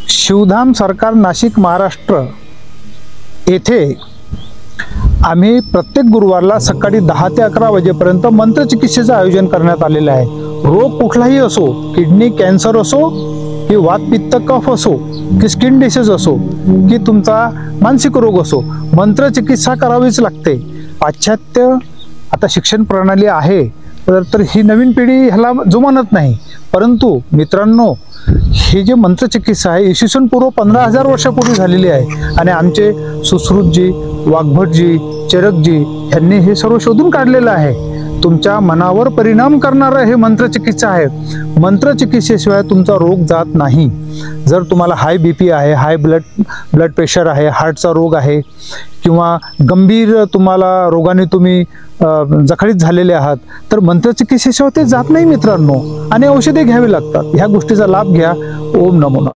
शिवधाम सरकार नाशिक महाराष्ट्र येथे आम्ही प्रत्येक गुरुवारला सकाळी 10 ते 11 वाजेपर्यंत मंत्रचिकित्सेचं आयोजन करण्यात आलेलं आहे। रोग कुठलाही असो, किडनी कॅन्सर असो की वात पित्त कफ असो की स्किन डिसीज असो की तुमचा मानसिक रोग असो, मंत्रचिकित्सा करावीच लागते। पाश्चात्य आता शिक्षण प्रणाली आहे तर ही नवीन पिढी ह्याला जुमानत नाही, परंतु मित्रांनो हे जे मंत्रचिकित्सा आहे इसवी सन पूर्व 15,000 वर्षापूर्वी झालेली आहे आणि आमचे सुश्रुतजी, वाघभटजी, चरकजी यांनी हे सर्व शोधून काढलेलं आहे। तुमच्या मनावर परिणाम करणारं हे मंत्रचिकित्सा आहे। मंत्रचिकित्सेशिवाय तुमचा रोग जात नाही। जर तुम्हाला हाय बीपी आहे, हाय ब्लड प्रेशर आहे, हार्टचा रोग आहे किंवा गंभीर तुम्हाला रोगाने तुम्ही जखडीत झालेले आहात तर मंत्रचिकित्सेशिवाय ते जात नाही मित्रांनो, आणि औषधे घ्यावी लागतात। ह्या गोष्टीचा लाभ घ्या। ओम नमो नमः।